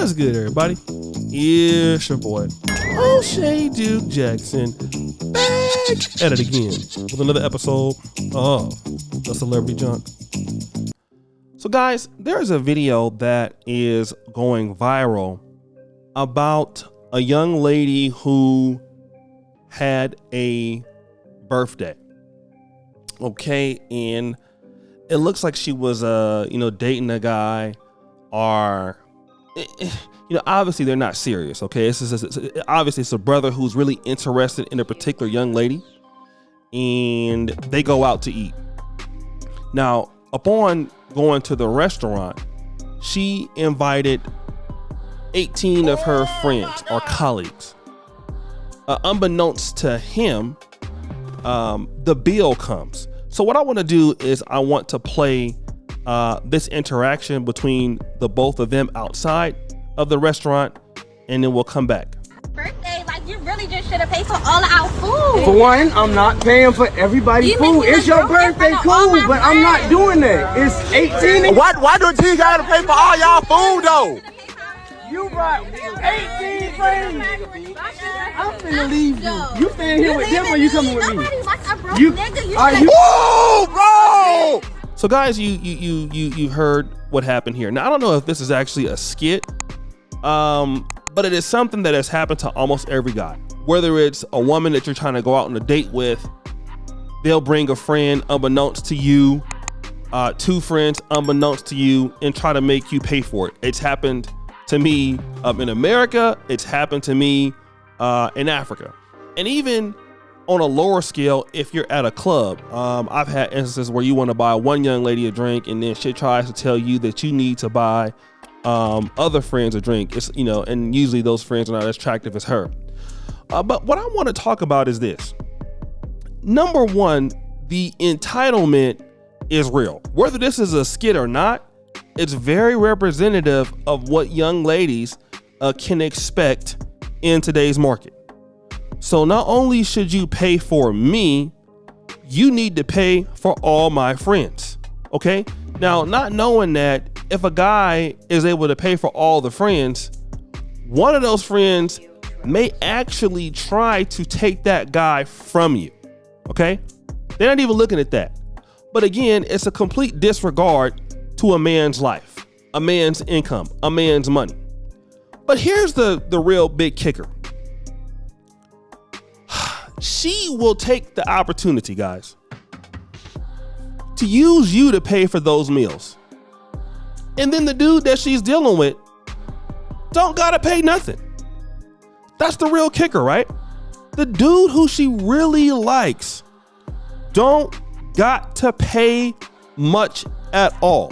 What's good, everybody? It's your boy, O'Shea Duke Jackson, back at it again with another episode of The Celebrity Junk. So guys, there's a video that is going viral about a young lady who had a birthday. Okay, and it looks like she was dating a guy, or obviously they're not serious. Okay, obviously it's a brother who's really interested in a particular young lady, and they go out to eat. Now, upon going to the restaurant, she invited 18 of her friends or colleagues. Unbeknownst to him, the bill comes. So what I want to do is I want to play this interaction between the both of them outside of the restaurant, and then we'll come back. Birthday, like you really just should have paid for all of our food. For one, I'm not paying for everybody's food. It's your birthday, cool, but I'm not doing that. It's 18. Why do you gotta pay for all y'all food though? You brought 18 friends. I'm finna leave you. You staying here with them or you coming with me? Whoa, bro! So guys, you heard what happened here. Now I don't know if this is actually a skit, but it is something that has happened to almost every guy. Whether it's a woman that you're trying to go out on a date with, they'll bring a friend unbeknownst to you, two friends unbeknownst to you, and try to make you pay for it. It's happened to me in America. It's happened to me in Africa, and even on a lower scale, if you're at a club, I've had instances where you want to buy one young lady a drink, and then she tries to tell you that you need to buy other friends a drink. It's and usually those friends are not as attractive as her. But what I want to talk about is this. Number one, the entitlement is real. Whether this is a skit or not, it's very representative of what young ladies can expect in today's market. So not only should you pay for me, you need to pay for all my friends. Okay? Now, not knowing that if a guy is able to pay for all the friends, one of those friends may actually try to take that guy from you. Okay? They're not even looking at that. But again, it's a complete disregard to a man's life, a man's income, a man's money. But here's the real big kicker. She will take the opportunity, guys, to use you to pay for those meals. And then the dude that she's dealing with don't gotta pay nothing. That's the real kicker, right? The dude who she really likes don't got to pay much at all.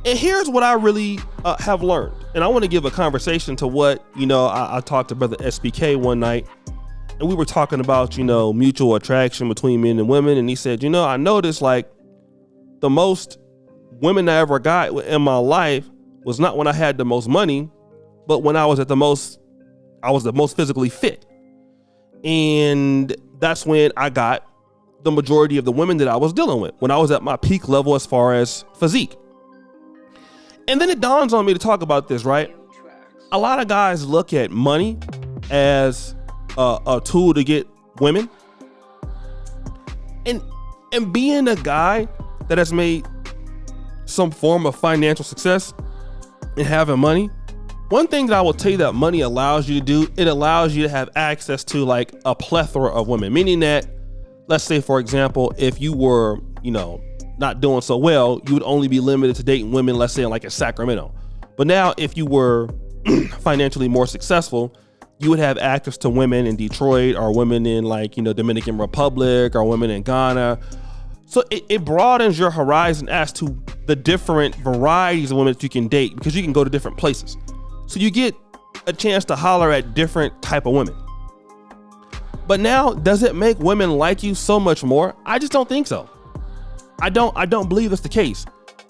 And here's what I really have learned. And I want to give a conversation to what, I talked to Brother SBK one night, and we were talking about, mutual attraction between men and women. And he said, I noticed like the most women I ever got in my life was not when I had the most money, but when I was the most physically fit. And that's when I got the majority of the women that I was dealing with, when I was at my peak level as far as physique. And then it dawns on me to talk about this, right? A lot of guys look at money as a tool to get women. And being a guy that has made some form of financial success and having money, one thing that I will tell you that money allows you to do, it allows you to have access to like a plethora of women. Meaning that, let's say, for example, if you were, not doing so well, you would only be limited to dating women, let's say like in Sacramento. But now if you were financially more successful, you would have access to women in Detroit, or women in Dominican Republic, or women in Ghana. So it broadens your horizon as to the different varieties of women that you can date, because you can go to different places. So you get a chance to holler at different type of women. But now, does it make women like you so much more? I just don't think so. I don't believe that's the case,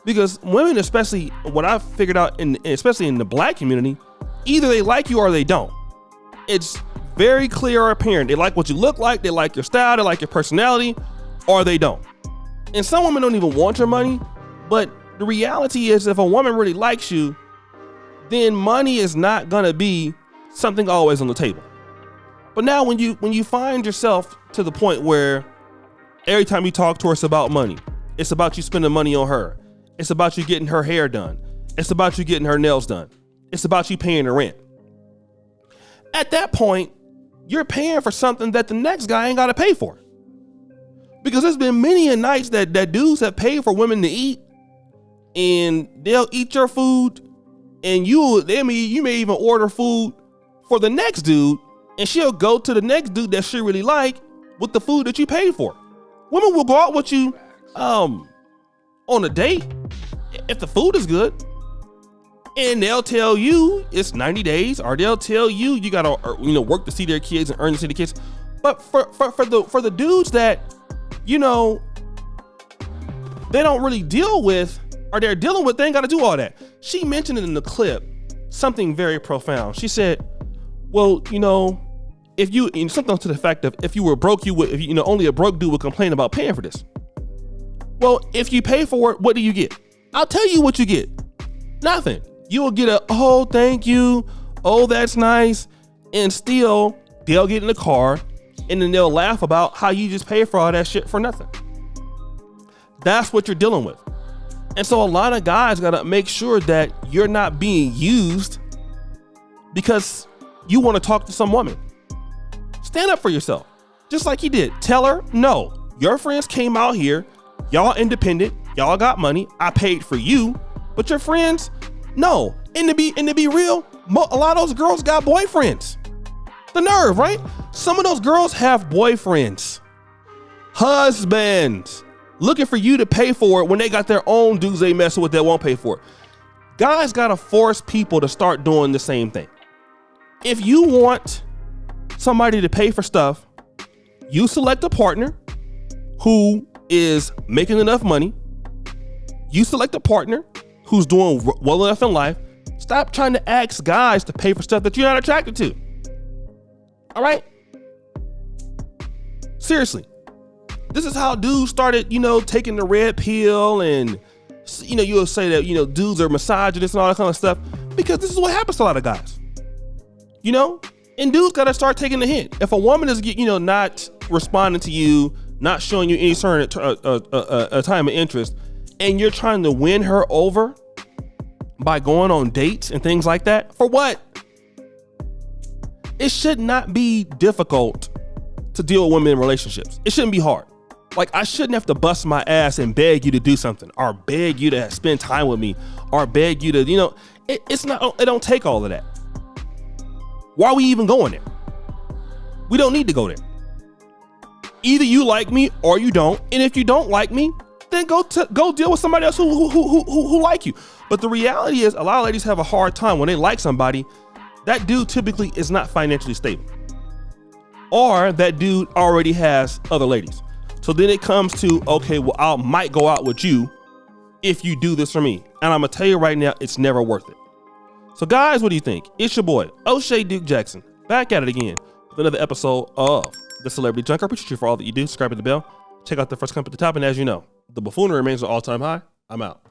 because women, especially what I've figured out, especially in the black community, either they like you or they don't. It's very clear or apparent. They like what you look like, they like your style, they like your personality, or they don't. And some women don't even want your money, but the reality is if a woman really likes you, then money is not gonna be something always on the table. But now when you find yourself to the point where every time you talk to her, it's about money. It's about you spending money on her. It's about you getting her hair done. It's about you getting her nails done. It's about you paying her rent. At that point, you're paying for something that the next guy ain't got to pay for. Because there's been many a nights that dudes have paid for women to eat, and they'll eat your food, and you may even order food for the next dude, and she'll go to the next dude that she really like with the food that you paid for. Women will go out with you on a date if the food is good, and they'll tell you it's 90 days, or they'll tell you you gotta work to see their kids and earn to see the kids. But for the dudes that they don't really deal with, or they're dealing with, they ain't got to do all that. She mentioned it in the clip, something very profound. She said, well, if you, something to the fact of, if you were broke, only a broke dude would complain about paying for this. Well, if you pay for it, what do you get? I'll tell you what you get. Nothing. You will get oh, thank you. Oh, that's nice. And still, they'll get in the car and then they'll laugh about how you just pay for all that shit for nothing. That's what you're dealing with. And so a lot of guys got to make sure that you're not being used because you want to talk to some woman. Stand up for yourself, just like he did. Tell her, no, your friends came out here, y'all independent, y'all got money, I paid for you, but your friends, no. And to be real, a lot of those girls got boyfriends. The nerve, right? Some of those girls have boyfriends, husbands, looking for you to pay for it when they got their own dudes they messing with that won't pay for it. Guys gotta force people to start doing the same thing. If you want somebody to pay for stuff, you select a partner who is making enough money. You select a partner who's doing well enough in life. Stop trying to ask guys to pay for stuff that you're not attracted to. All right? Seriously. This is how dudes started, taking the red pill, and you'll say that, dudes are misogynists and all that kind of stuff, because this is what happens to a lot of guys. And dudes got to start taking the hint. If a woman is, not responding to you, not showing you any certain time of interest, and you're trying to win her over by going on dates and things like that, for what? It should not be difficult to deal with women in relationships. It shouldn't be hard. Like, I shouldn't have to bust my ass and beg you to do something, or beg you to spend time with me, or beg you to, it don't take all of that. Why are we even going there? We don't need to go there. Either you like me or you don't. And if you don't like me, then go deal with somebody else who like you. But the reality is, a lot of ladies have a hard time when they like somebody. That dude typically is not financially stable, or that dude already has other ladies. So then it comes to, okay, well, I might go out with you if you do this for me. And I'm gonna tell you right now, it's never worth it. So guys, what do you think? It's your boy, O'Shea Duke Jackson, back at it again with another episode of The Celebrity Junker. I appreciate you for all that you do. Subscribe to the bell. Check out the first comment at the top. And as you know, the buffoonery remains an all-time high. I'm out.